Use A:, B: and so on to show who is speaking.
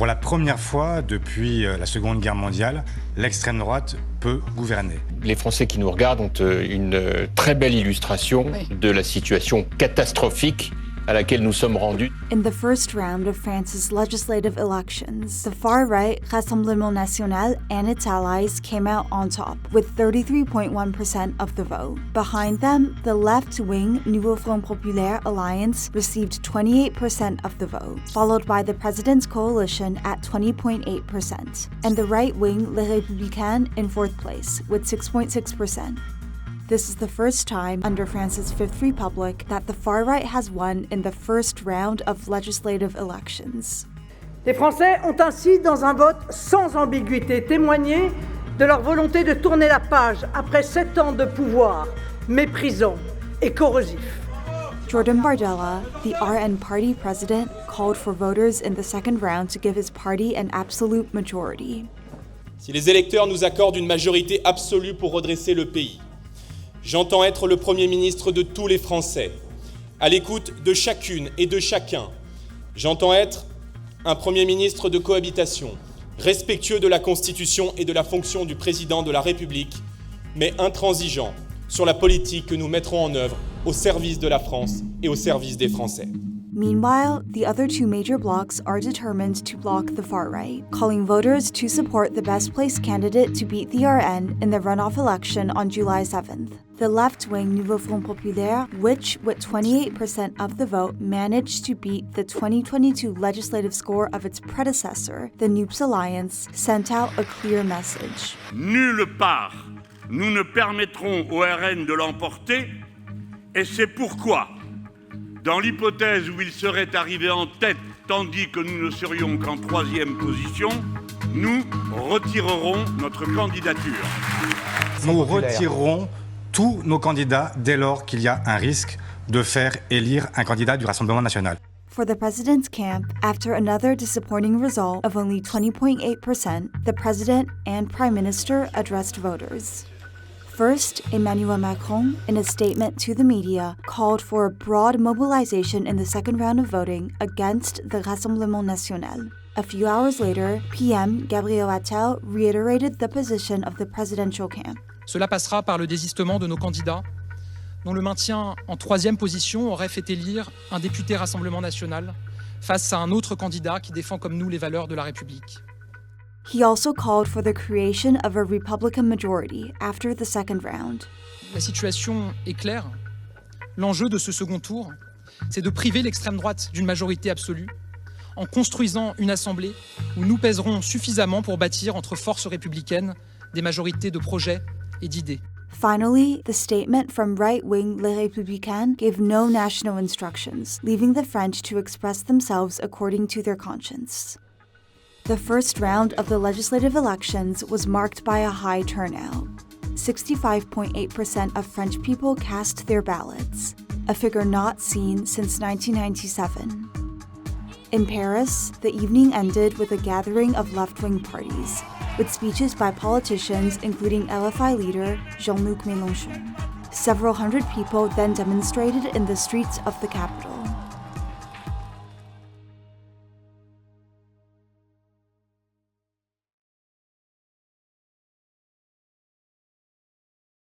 A: Pour la première fois depuis la Seconde Guerre mondiale, l'extrême droite peut gouverner.
B: Les Français qui nous regardent ont une très belle illustration de la situation catastrophique à laquelle nous sommes rendus.
C: In the first round of France's legislative elections, the far-right Rassemblement National and its allies came out on top, with 33.1% of the vote. Behind them, the left-wing Nouveau Front Populaire alliance received 28% of the vote, followed by the president's coalition at 20.8%, and the right-wing Les Républicains in fourth place, with 6.6%. This is the first time under France's Fifth Republic that the far right has won in the first round of legislative elections.
D: Les Français ont ainsi, dans un vote sans ambiguïté, témoigné de leur volonté de tourner la page après 7 ans de pouvoir méprisant et corrosif.
C: Jordan Bardella, the RN party president, called for voters in the second round to give his party an absolute majority.
E: Si les électeurs nous accordent une majorité absolue pour redresser le pays, j'entends être le Premier ministre de tous les Français, à l'écoute de chacune et de chacun. J'entends être un Premier ministre de cohabitation, respectueux de la Constitution et de la fonction du Président de la République, mais intransigeant sur la politique que nous mettrons en œuvre au service de la France et au service des Français.
C: Meanwhile, the other two major blocs are determined to block the far right, calling voters to support the best-placed candidate to beat the RN in the runoff election on July 7th. The left-wing Nouveau Front Populaire, which, with 28% of the vote, managed to beat the 2022 legislative score of its predecessor, the NUPES Alliance, sent out a clear message.
F: Nulle part, nous ne permettrons au RN de l'emporter, et c'est pourquoi, dans l'hypothèse où il serait arrivé en tête, tandis que nous ne serions qu'en 3e position, nous retirerons notre candidature.
A: Nous retirerons tous nos candidats dès lors qu'il y a un risque de faire élire un candidat du Rassemblement National.
C: For the president's camp, after another disappointing result of only 20.8%, the president and prime minister addressed voters. First, Emmanuel Macron, in a statement to the media, called for a broad mobilization in the second round of voting against the Rassemblement National. A few hours later, PM Gabriel Attal reiterated the position of the presidential camp.
G: Cela passera par le désistement de nos candidats, dont le maintien en 3e position aurait fait élire un député Rassemblement National face à un autre candidat qui défend comme nous les valeurs de la République.
C: He also called for the creation of a Republican majority after the second round.
G: La situation est claire. L'enjeu de ce second tour, c'est de priver l'extrême droite d'une majorité absolue en construisant une assemblée où nous pèserons suffisamment pour bâtir entre forces républicaines des majorités de projets et d'idées.
C: Finally, the statement from right-wing Les Républicains gave no national instructions, leaving the French to express themselves according to their conscience. The first round of the legislative elections was marked by a high turnout. 65.8% of French people cast their ballots, a figure not seen since 1997. In Paris, the evening ended with a gathering of left-wing parties, with speeches by politicians including LFI leader Jean-Luc Mélenchon. Several hundred people then demonstrated in the streets of the capital.